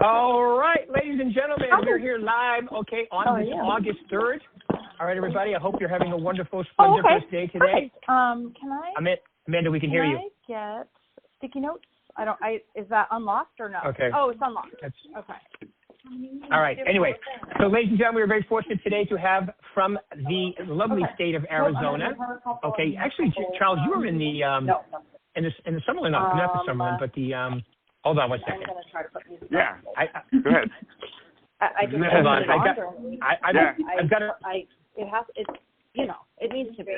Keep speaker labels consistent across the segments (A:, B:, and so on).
A: All right, ladies and gentlemen, we're here live, okay, on this August 3rd. All right, everybody, I hope you're having a wonderful, splendiferous day today.
B: Can I?
A: Amanda, we can hear you.
B: Can I get sticky notes? Is that unlocked or no?
A: Okay.
B: Oh, it's unlocked.
A: Okay. All right. Anyway, so ladies and gentlemen, we're very fortunate today to have from the lovely state of Arizona. Okay, actually, Charles, you were in the in the Summerlin, not the Summerlin, but the hold on one second.
C: Yeah. Go ahead.
A: Hold on. I've got to.
B: It needs to be.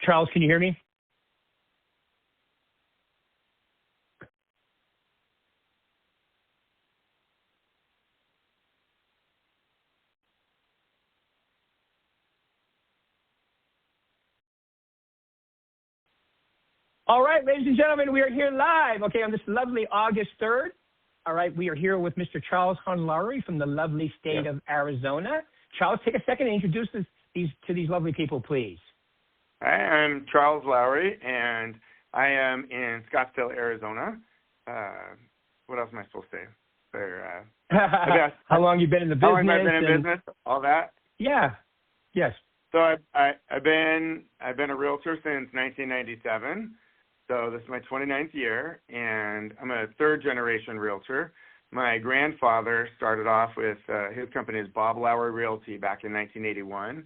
A: Charles, can you hear me? All right, ladies and gentlemen, we are here live, okay, on this lovely August 3rd. All right, we are here with Mr. Charles Lowry from the lovely state of Arizona. Charles, take a second and introduce these lovely people, please.
C: Hi, I'm Charles Lowry, and I am in Scottsdale, Arizona. What else am I supposed to say?
A: How long you been in the business?
C: How long have I been in business? All that?
A: Yeah. Yes.
C: So I've been a realtor since 1997. So this is my 29th year, and I'm a third-generation realtor. My grandfather started off with his company is Bob Lowry Realty back in 1981,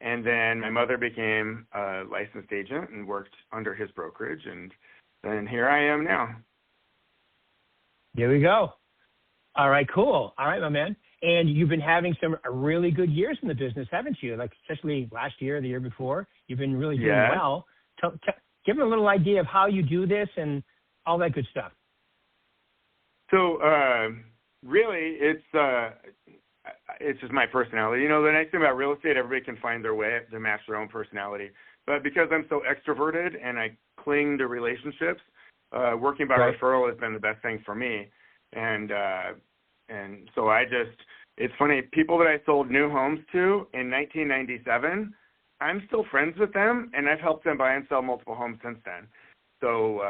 C: and then my mother became a licensed agent and worked under his brokerage, and then here I am now.
A: Here we go. All right, cool. All right, my man. And you've been having some really good years in the business, haven't you? Like especially last year, the year before, you've been really doing well. Give them a little idea of how you do this and all that good stuff.
C: So really, it's just my personality. You know, the nice thing about real estate, everybody can find their way to match their own personality. But because I'm so extroverted and I cling to relationships, working by referral has been the best thing for me. And so it's funny, people that I sold new homes to in 1997, I'm still friends with them, and I've helped them buy and sell multiple homes since then. So,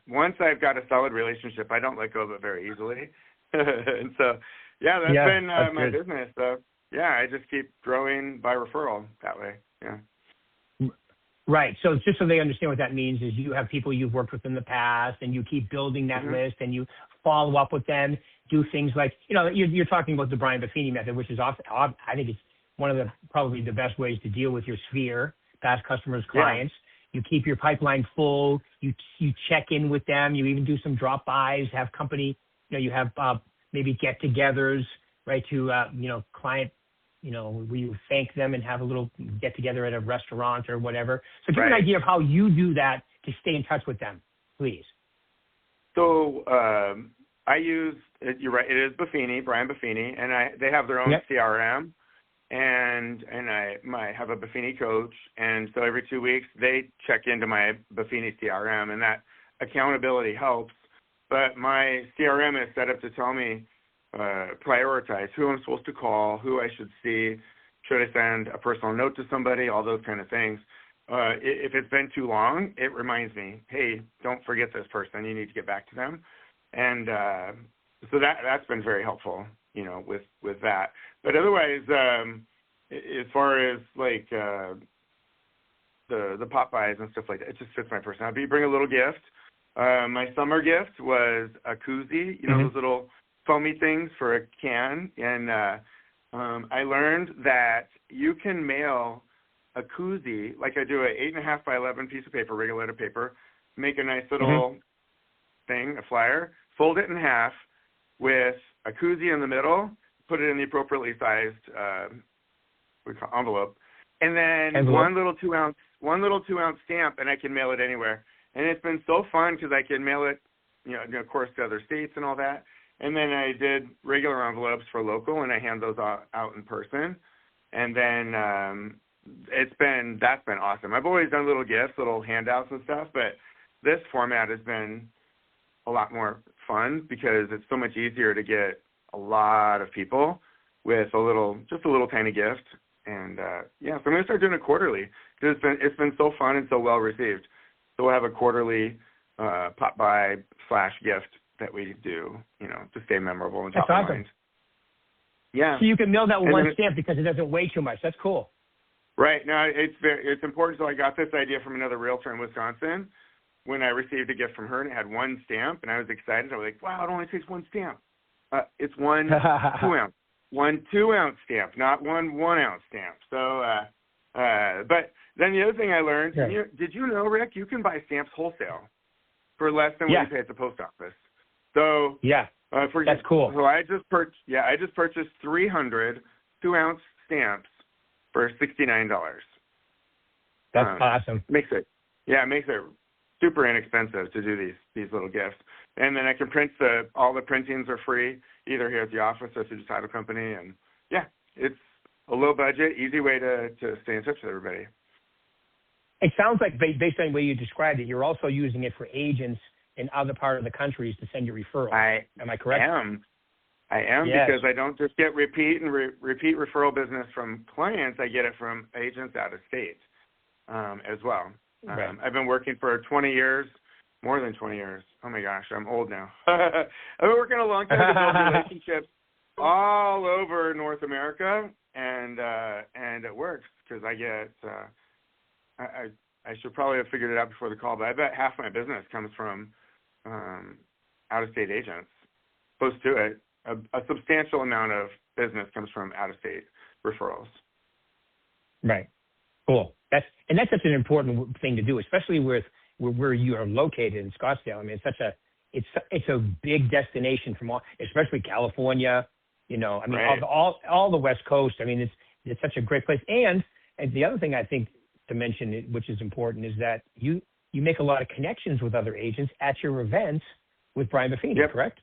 C: once I've got a solid relationship, I don't let go of it very easily. And so, that's been my business. So, I just keep growing by referral that way. Yeah.
A: Right. So just so they understand what that means is you have people you've worked with in the past, and you keep building that list, and you follow up with them, do things like, you're talking about the Brian Buffini method, which is often, I think it's one of the probably the best ways to deal with your sphere, past customers, clients. You keep your pipeline full. You check in with them. You even do some drop-bys, have company, you have maybe get-togethers, right, to, client, where you thank them and have a little get-together at a restaurant or whatever. So give an idea of how you do that to stay in touch with them, please.
C: So I use, you're right, it is Buffini, Brian Buffini, and they have their own CRM, and I have a Buffini coach, and so every 2 weeks they check into my Buffini CRM, and that accountability helps. But my CRM is set up to tell me, prioritize who I'm supposed to call, who I should see, should I send a personal note to somebody, all those kind of things. If it's been too long, it reminds me, hey, don't forget this person. You need to get back to them. And so that's been very helpful, with that. But otherwise, as far as like the pop buys and stuff like that, it just fits my personality. You bring a little gift. My summer gift was a koozie, those little foamy things for a can. And I learned that you can mail a koozie, like I do, a 8.5 by 11 piece of paper, regular letter paper, make a nice little thing, a flyer, fold it in half with a koozie in the middle, put it in the appropriately sized envelope, and then
A: Envelope.
C: one little 2-ounce stamp, and I can mail it anywhere. And it's been so fun because I can mail it, of course, to other states and all that. And then I did regular envelopes for local, and I hand those out in person. And then that's been awesome. I've always done little gifts, little handouts and stuff, but this format has been a lot more fun because it's so much easier to get a lot of people with just a little tiny gift. And so I'm going to start doing it quarterly because it's been so fun and so well received. So we'll have a quarterly pop by / gift that we do, to stay memorable and top of mind. Yeah.
A: So you can mail that with one stamp because it doesn't weigh too much. That's cool.
C: Right. Now it's important. So I got this idea from another realtor in Wisconsin when I received a gift from her, and it had one stamp, and I was excited. I was like, wow, it only takes one stamp. It's one 2-ounce. One 2-ounce stamp, not one 1-ounce stamp. So, but then the other thing I learned, did you know, Rick, you can buy stamps wholesale for less than what you pay at the post office. So
A: that's cool.
C: So I just purchased 300 2-ounce stamps for $69.
A: That's awesome.
C: Makes it super inexpensive to do these little gifts. And then I can print all the printings are free, either here at the office or through the title company. And it's a low budget, easy way to stay in touch with everybody.
A: It sounds like, based on the way you described it, you're also using it for agents in other parts of the countries to send you referrals. Am I correct?
C: I am because I don't just get repeat referral business from clients. I get it from agents out of state as well.
A: Right.
C: I've been working for 20 years, more than 20 years. Oh my gosh, I'm old now. I've been working a long time to build relationships all over North America, and it works because I get. I should probably have figured it out before the call, but I bet half my business comes from out-of-state agents. Close to it, a substantial amount of business comes from out-of-state referrals.
A: Right. Cool. That's such an important thing to do, especially with where you are located in Scottsdale. I mean, it's a big destination from especially California.
C: Right.
A: all the West Coast. I mean, it's such a great place. And the other thing I think to mention, which is important, is that you make a lot of connections with other agents at your events with Brian Buffini, correct?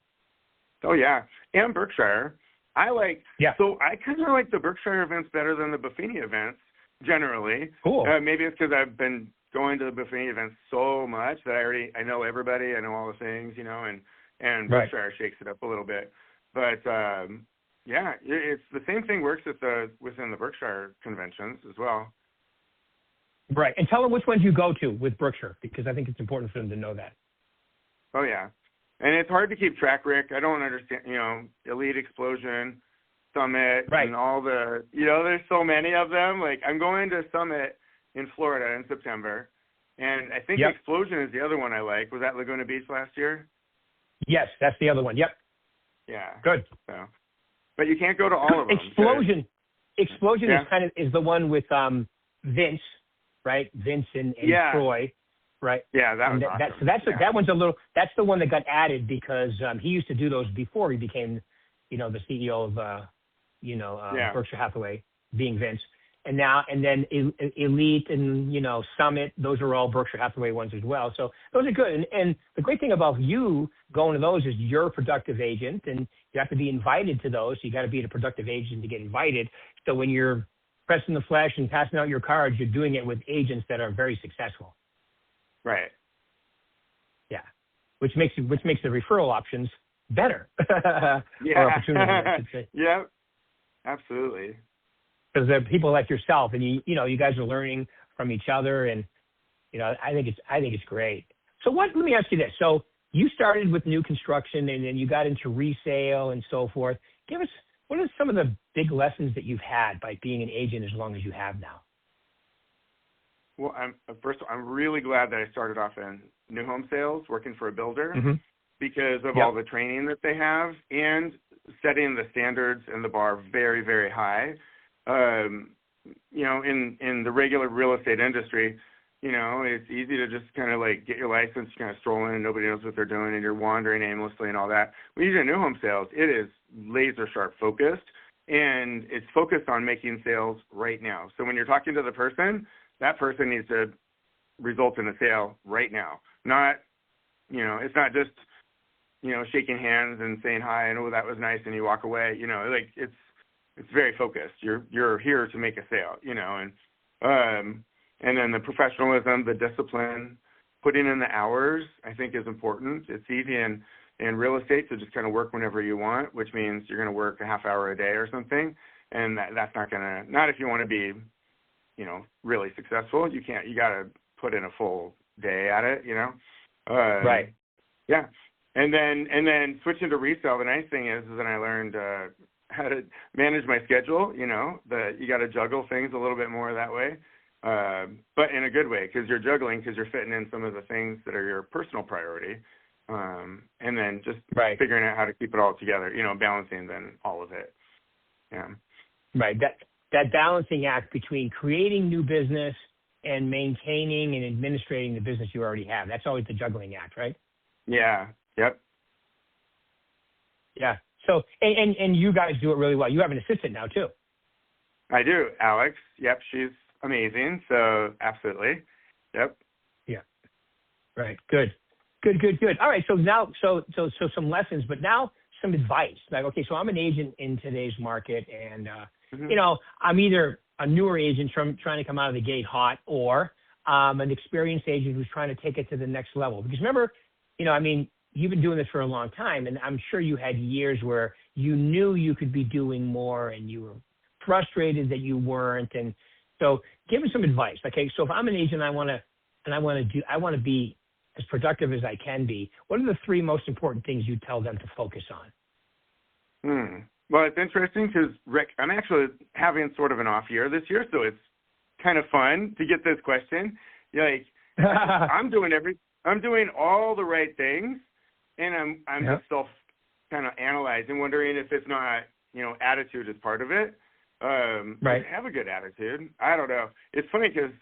C: Oh yeah, and Berkshire. So I kind of like the Berkshire events better than the Buffini events generally.
A: Cool.
C: Maybe it's because I've been going to the Buffini events so much that I know everybody, I know all the things, and Berkshire shakes it up a little bit. But it's the same thing works within the Berkshire conventions as well.
A: Right. And tell them which ones you go to with Berkshire, because I think it's important for them to know that.
C: Oh, yeah. And it's hard to keep track, Rick. I don't understand, Elite Explosion, Summit, and all the, there's so many of them. Like, I'm going to Summit in Florida in September, and I think Explosion is the other one I like. Was that Laguna Beach last year?
A: Yes, that's the other one. Yep.
C: Yeah.
A: Good.
C: So, but you can't go to all of them.
A: Explosion is the one with Vince. Right, Vince and Troy, right?
C: Yeah, that was awesome.
A: That one's that's the one that got added because he used to do those before he became, the CEO of, Berkshire Hathaway, being Vince, and then Elite and Summit. Those are all Berkshire Hathaway ones as well. So those are good. And the great thing about you going to those is you're a productive agent, and you have to be invited to those. So you got to be a productive agent to get invited. So when you're pressing the flesh and passing out your cards, you're doing it with agents that are very successful.
C: Right.
A: Yeah. Which makes the referral options better.
C: Yeah.
A: Or opportunities, I should say.
C: Yeah. Absolutely.
A: Because they're people like yourself, and you guys are learning from each other, and I think it's great. So let me ask you this. So you started with new construction, and then you got into resale and so forth. What are some of the big lessons that you've had by being an agent as long as you have now?
C: Well, I'm really glad that I started off in new home sales, working for a builder, because of all the training that they have and setting the standards and the bar very, very high. In the regular real estate industry, it's easy to just kind of like get your license, kind of stroll in, and nobody knows what they're doing, and you're wandering aimlessly and all that. When you do new home sales, it is laser sharp focused, and it's focused on making sales right now. So when you're talking to the person, that person needs to result in a sale right now. Not, it's not just, shaking hands and saying hi and, oh, that was nice, and you walk away. Like it's very focused. You're here to make a sale, and then the professionalism, the discipline, putting in the hours, I think is important. It's easy in real estate to just kind of work whenever you want, which means you're going to work a half hour a day or something. And that's not if you want to be, really successful. You got to put in a full day at it,
A: Right.
C: Yeah. And then switching to resale, the nice thing is that I learned how to manage my schedule, that you got to juggle things a little bit more that way. But in a good way, because you're juggling, because you're fitting in some of the things that are your personal priority. And then just figuring out how to keep it all together, balancing then all of it. Yeah.
A: Right. That balancing act between creating new business and maintaining and administrating the business you already have. That's always the juggling act, right?
C: Yeah. Yep.
A: Yeah. So, and you guys do it really well. You have an assistant now too.
C: I do. Alex. Yep. She's amazing. So absolutely. Yep.
A: Yeah. Right. Good. All right. So now, so some lessons, but now some advice. Like, okay, so I'm an agent in today's market, and I'm either a newer agent trying to come out of the gate hot, or an experienced agent who's trying to take it to the next level. Because remember, you've been doing this for a long time, and I'm sure you had years where you knew you could be doing more, and you were frustrated that you weren't. And so, give me some advice. Okay, so if I'm an agent, I want to be as productive as I can be. What are the 3 most important things you tell them to focus on?
C: Well, it's interesting because, Rick, I'm actually having sort of an off year this year, so it's kind of fun to get this question. Like, I'm doing all the right things, and I'm just self kind of analyzing, wondering if it's not, attitude is part of it.
A: Right.
C: Have a good attitude. I don't know. It's funny because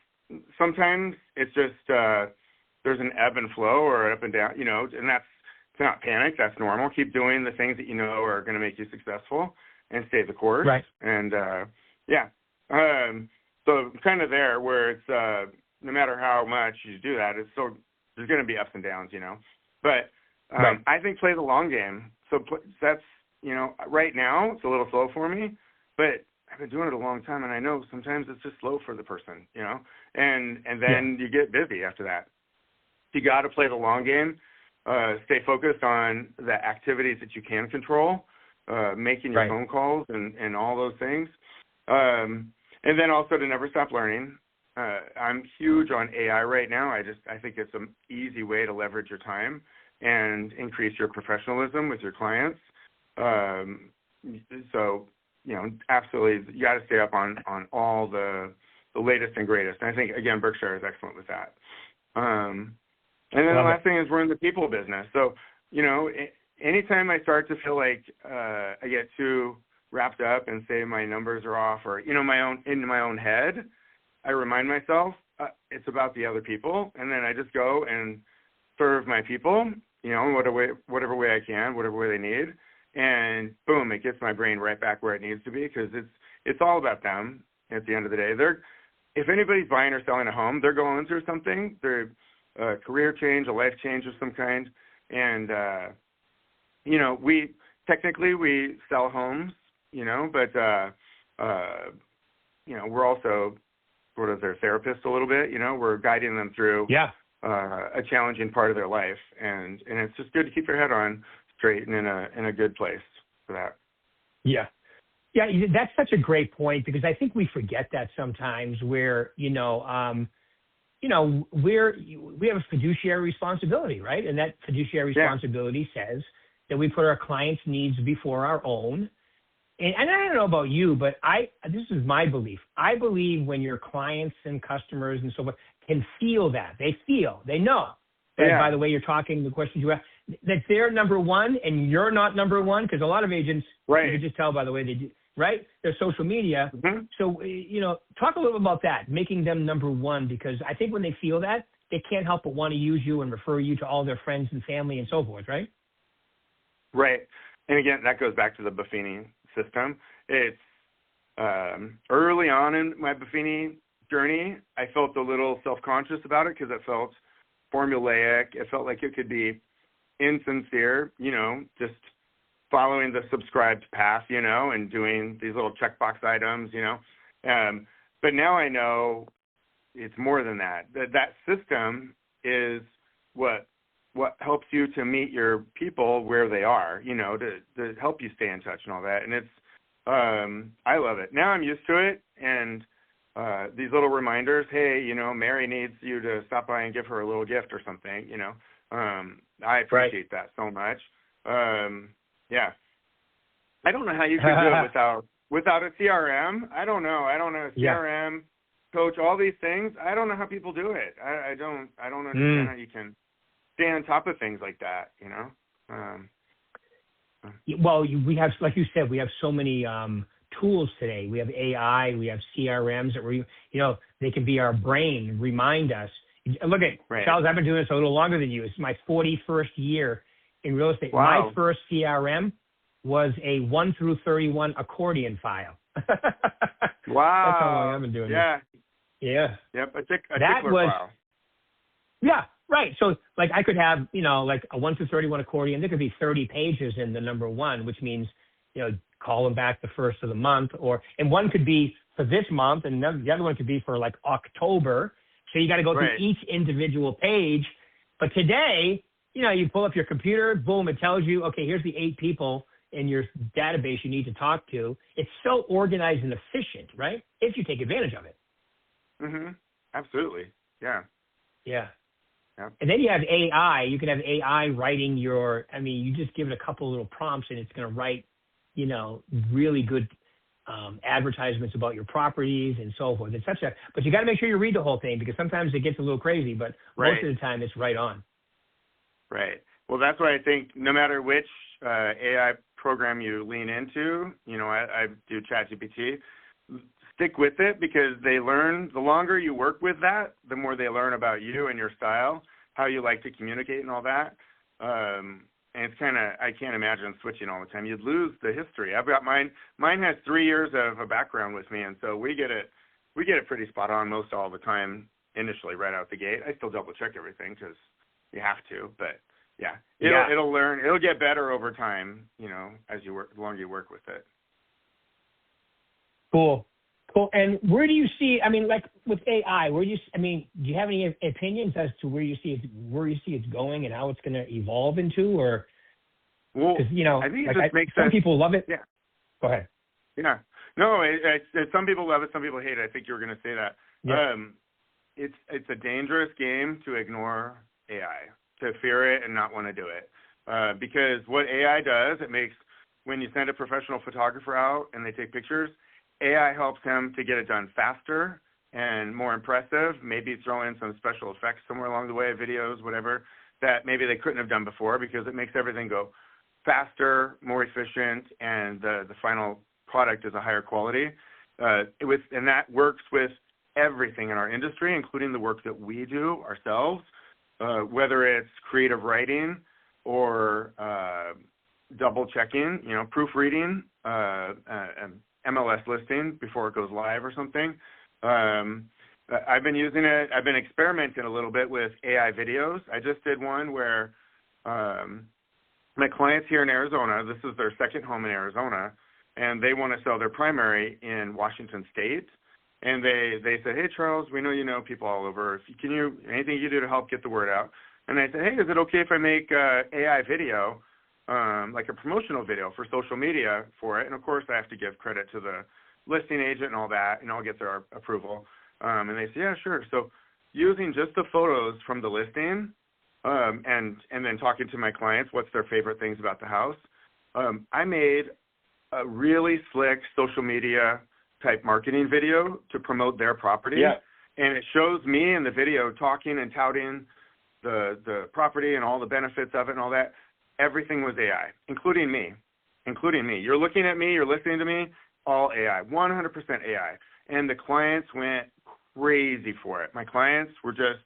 C: sometimes it's just there's an ebb and flow or up and down, and it's not panic. That's normal. Keep doing the things that are going to make you successful and stay the course.
A: Right.
C: And so kind of there where it's no matter how much you do that, it's still there's going to be ups and downs, But I think play the long game. So that's right now it's a little slow for me, but I've been doing it a long time, and I know sometimes it's just slow for the person, and then you get busy after that. You got to play the long game, stay focused on the activities that you can control, making your phone calls and all those things. And then also to never stop learning. I'm huge on AI right now. I think it's an easy way to leverage your time and increase your professionalism with your clients. So, absolutely, you got to stay up on all the latest and greatest. And I think, again, Berkshire is excellent with that. And then the last thing is we're in the people business. So, anytime I start to feel like I get too wrapped up and say my numbers are off or, in my own head, I remind myself it's about the other people. And then I just go and serve my people, whatever way I can, whatever way they need. And boom, it gets my brain right back where it needs to be because it's all about them at the end of the day. If anybody's buying or selling a home, they're going through something. They're a career change, a life change of some kind. And, we sell homes, but, we're also sort of their therapist a little bit, we're guiding them through a challenging part of their life. And it's just good to keep your head on straight and in a good place for that. Yeah.
A: Yeah, that's such a great point because I think we forget that sometimes where, we have a fiduciary responsibility, right? And that fiduciary responsibility says that we put our clients' needs before our own. And I don't know about you, but this is my belief. I believe when your clients and customers and so forth can feel that, they know that, by the way you're talking, the questions you ask, that they're number one and you're not number one, because a lot of agents, you can just tell by the way they do, right? Their social media. Mm-hmm. So, talk a little bit about that, making them number one, because I think when they feel that, they can't help but want to use you and refer you to all their friends and family and so forth, right?
C: Right. And again, that goes back to the Buffini system. it's early on in my Buffini journey, I felt a little self-conscious about it because it felt formulaic. It felt like it could be insincere, just following the subscribed path, and doing these little checkbox items, But now I know it's more than that. That system is what helps you to meet your people where they are, to help you stay in touch and all that. And it's, I love it. Now I'm used to it. And these little reminders, hey, Mary needs you to stop by and give her a little gift or something, I appreciate that so much. Yeah. I don't know how you could do it without a CRM. I don't know. CRM, coach, all these things. I don't know how people do it. I don't understand how you can stay on top of things like that,
A: Well, we have, like you said, we have so many tools today. We have AI, we have CRMs that they can be our brain, remind us. Look at Charles. I've been doing this a little longer than you. It's my 41st year in real estate.
C: Wow.
A: My first CRM was a 1 through 31 accordion file.
C: Wow.
A: That's how long I've been doing this. Yeah.
C: Yep. A tickler file.
A: Yeah. Right. So like I could have, like a 1 through 31 accordion. There could be 30 pages in the number one, which means, call them back the first of the month, and one could be for this month and the other one could be for like October. So you got to go through each individual page. But today, you pull up your computer, boom, it tells you, okay, here's the 8 people in your database you need to talk to. It's so organized and efficient, right? If you take advantage of it.
C: Absolutely. Yeah.
A: Yeah.
C: Yeah.
A: And then you have AI. You can have AI writing you just give it a couple little prompts and it's going to write, really good advertisements about your properties and so forth. It's but you got to make sure you read the whole thing because sometimes it gets a little crazy, but most of the time it's right on. Right.
C: Well, that's why I think no matter which AI program you lean into, I do ChatGPT, stick with it because they learn, the longer you work with that, the more they learn about you and your style, how you like to communicate and all that. And it's I can't imagine switching all the time. You'd lose the history. I've got mine has 3 years of a background with me. And so we get it pretty spot on most all the time initially right out the gate. I still double check everything because you have to, but yeah, it'll learn, it'll get better over time, as you work, the longer you work with it.
A: Cool. And where do you see, like with AI, do you have any opinions as to where you see it's going and how it's going to evolve into, or?
C: Well, I think it just makes sense.
A: Some people love it.
C: Yeah.
A: Go ahead.
C: Yeah. No, some people love it. Some people hate it. I think you were going to say that.
A: Yeah.
C: It's a dangerous game to ignore AI, to fear it and not want to do it. Because what AI does, it makes, when you send a professional photographer out and they take pictures, AI helps him to get it done faster and more impressive, maybe throw in some special effects somewhere along the way, videos, whatever, that maybe they couldn't have done before because it makes everything go faster, more efficient, and the final product is a higher quality. And that works with everything in our industry, including the work that we do ourselves, whether it's creative writing or double checking, proofreading, MLS listing before it goes live or something. I've been using it. I've been experimenting a little bit with AI videos. I just did one where my clients here in Arizona, this is their second home in Arizona, and they want to sell their primary in Washington State. And they said, hey, Charles, we know you know people all over. Anything you do to help get the word out? And I said, hey, is it okay if I make AI video, like a promotional video for social media for it? And, of course, I have to give credit to the listing agent and all that, and I'll get their approval. And they said, yeah, sure. So using just the photos from the listing and then talking to my clients, what's their favorite things about the house, I made a really slick social media type marketing video to promote their property. Yeah. And it shows me in the video talking and touting the property and all the benefits of it and all that. Everything was AI, including me. You're looking at me, you're listening to me, all AI, 100% AI. And the clients went crazy for it. My clients were just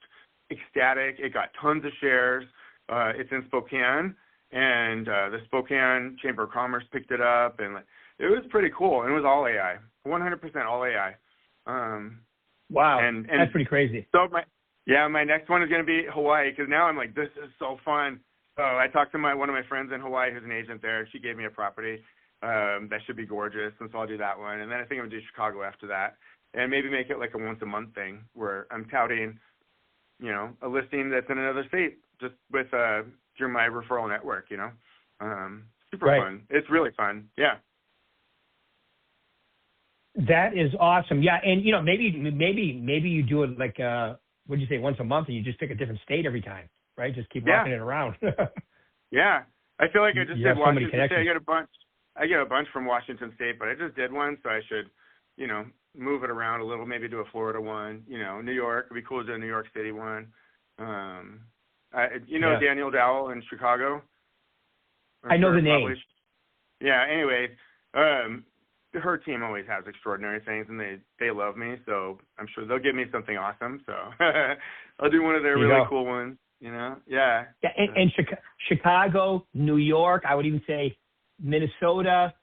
C: ecstatic. It got tons of shares. It's in Spokane, and the Spokane Chamber of Commerce picked it up, and it was pretty cool, and it was all AI, 100% all AI.
A: Wow,
C: and
A: that's pretty crazy.
C: So my next one is going to be Hawaii, because now I'm like, this is so fun. So I talked to one of my friends in Hawaii who's an agent there. She gave me a property that should be gorgeous, and so I'll do that one. And then I think I'm going to do Chicago after that, and maybe make it like a once-a-month thing where I'm touting, a listing that's in another state just with through my referral network, Super fun. It's really fun. Yeah.
A: That is awesome. Yeah, and maybe you do it like what'd you say, once a month, and you just pick a different state every time, right? Just keep walking it around.
C: Yeah, I feel like I just did Washington State. I get a bunch from Washington State, but I just did one, so I should, move it around a little. Maybe do a Florida one. New York. It'd be cool to do a New York City one. Danielle Dowell in Chicago.
A: I know the name.
C: Yeah. Anyway, her team always has extraordinary things, and they love me, so I'm sure they'll give me something awesome. So I'll do one of their really cool ones. Yeah. Yeah,
A: and Chicago, New York. I would even say Minnesota.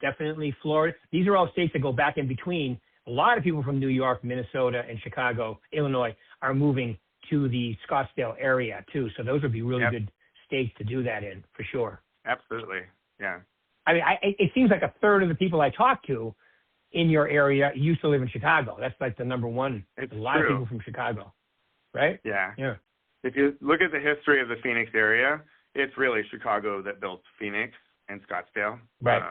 A: Definitely Florida. These are all states that go back in between. A lot of people from New York, Minnesota, and Chicago, Illinois, are moving to the Scottsdale area too. So those would be really good states to do that in, for sure.
C: Absolutely. Yeah.
A: I mean, it seems like a third of the people I talk to in your area used to live in Chicago. That's like the number one.
C: It's
A: a lot of people from Chicago, right?
C: Yeah.
A: Yeah.
C: If you look at the history of the Phoenix area, it's really Chicago that built Phoenix and Scottsdale.
A: Right.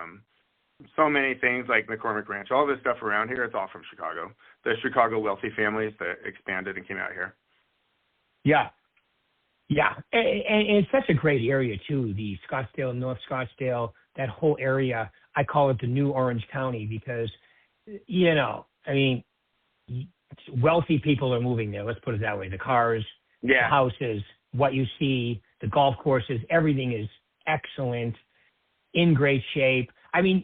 C: So many things like McCormick Ranch, all this stuff around here, it's all from Chicago. The Chicago wealthy families that expanded and came out here.
A: Yeah. Yeah. And it's such a great area, too. The Scottsdale, North Scottsdale, that whole area, I call it the new Orange County because, wealthy people are moving there. Let's put it that way. The cars, the houses, what you see, the golf courses, everything is excellent, in great shape. I mean,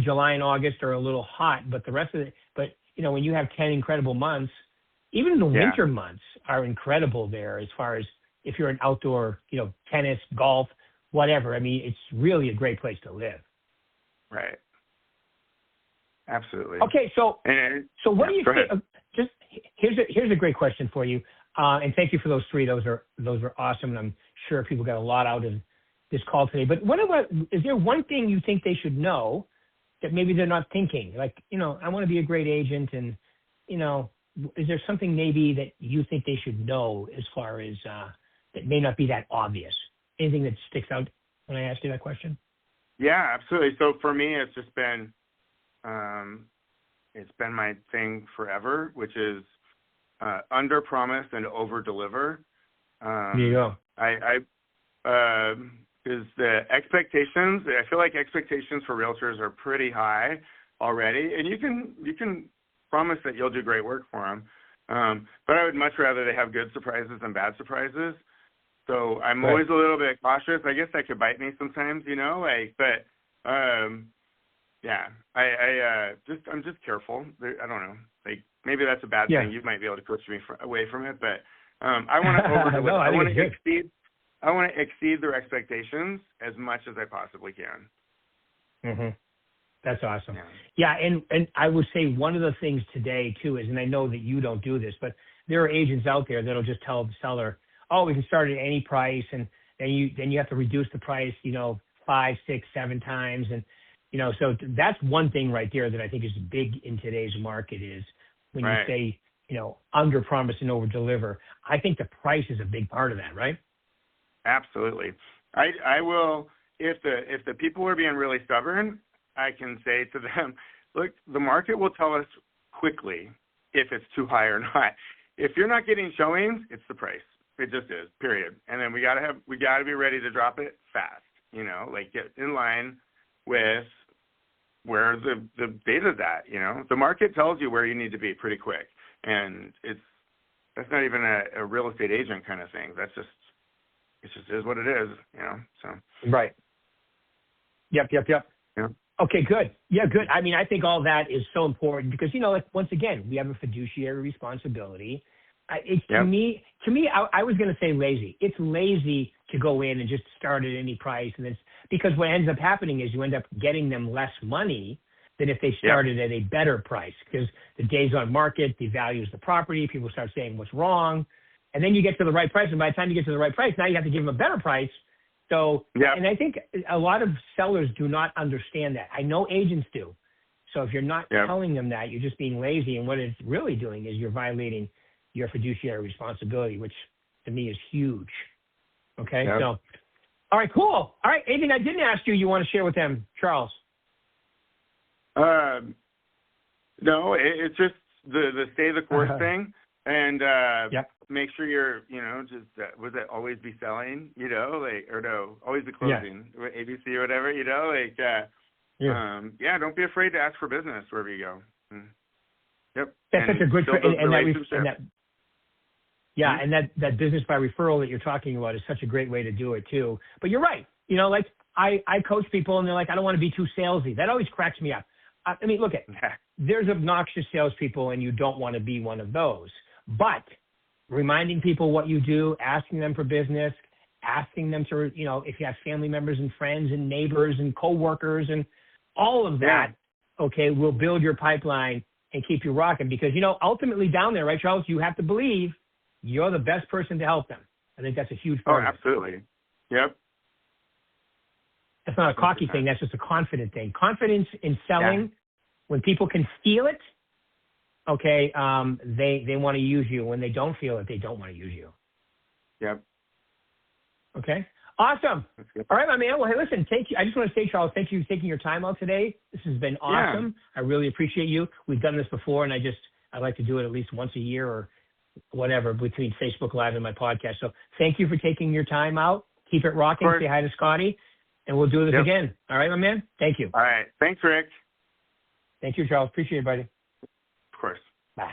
A: July and August are a little hot, but the rest of it, when you have 10 incredible months, even the winter months are incredible there as far as if you're an outdoor, tennis, golf, whatever. I mean, it's really a great place to live.
C: Right. Absolutely.
A: Okay, so what do you think? Just here's a great question for you, and thank you for those three. Those are awesome, and I'm sure people got a lot out of this call today. But is there one thing you think they should know that maybe they're not thinking? Like, I want to be a great agent, and is there something maybe that you think they should know as far as that may not be that obvious? Anything that sticks out when I ask you that question?
C: Yeah, absolutely. So for me, it's just been, my thing forever, which is under promise and over deliver.
A: There you go.
C: Is the expectations. I feel like expectations for realtors are pretty high already, and you can promise that you'll do great work for them. But I would much rather they have good surprises than bad surprises. So I'm always a little bit cautious. I guess that could bite me sometimes, I'm just careful. I don't know. Like maybe that's a bad thing. You might be able to coach me away from it, but I want to over-deliver. I want to exceed their expectations as much as I possibly can.
A: Mm-hmm. That's awesome. Yeah, and I would say one of the things today too is, and I know that you don't do this, but there are agents out there that'll just tell the seller, "Oh, we can start at any price," and then you have to reduce the price, 5, 6, 7 times, and so that's one thing right there that I think is big in today's market is when you say under promise and over deliver. I think the price is a big part of that, right?
C: Absolutely. I will if the people are being really stubborn, I can say to them, look, the market will tell us quickly if it's too high or not. If you're not getting showings, it's the price. It just is, period. And then we gotta be ready to drop it fast, get in line with where the data's at, The market tells you where you need to be pretty quick. And that's not even a real estate agent kind of thing. It just is what it is, so.
A: Right. Yep.
C: Yeah.
A: Okay, good. Yeah, good. I mean, I think all that is so important because, once again, we have a fiduciary responsibility. To me, I was going to say lazy. It's lazy to go in and just start at any price, because what ends up happening is you end up getting them less money than if they started at a better price, because the days on market devalues the property. People start saying what's wrong. And then you get to the right price. And by the time you get to the right price, now you have to give them a better price. So, and I think a lot of sellers do not understand that. I know agents do. So if you're not telling them that, you're just being lazy. And what it's really doing is you're violating your fiduciary responsibility, which to me is huge. Okay. So, all right, cool. All right. Anything I didn't ask you want to share with them, Charles?
C: No, it's just the stay the course thing, and make sure you're, just was it always be selling, or no, always be closing, ABC or whatever, don't be afraid to ask for business wherever you go. Yep.
A: That's such a good and that business by referral that you're talking about is such a great way to do it too. But you're right. Like I coach people and they're like, I don't want to be too salesy. That always cracks me up. I mean, look there's obnoxious salespeople and you don't want to be one of those. But reminding people what you do, asking them for business, asking them to, if you have family members and friends and neighbors and coworkers and all of that, will build your pipeline and keep you rocking. Because, ultimately down there, right, Charles, you have to believe you're the best person to help them. I think that's a huge part.
C: Oh, absolutely. Yep.
A: That's not a cocky thing. That's just a confident thing. Confidence in selling, when people can feel it, they want to use you. When they don't feel it, they don't want to use you.
C: Yep.
A: Okay. Awesome. All right, my man. Well, hey, listen, thank you. I just want to say, Charles, thank you for taking your time out today. This has been awesome. I really appreciate you. We've done this before, and I like to do it at least once a year or whatever between Facebook Live and my podcast. So thank you for taking your time out. Keep it rocking. Say hi to Scotty. And we'll do this again. All right, my man? Thank you.
C: All right. Thanks, Rick.
A: Thank you, Charles. Appreciate it, buddy.
C: Of course.
A: Bye.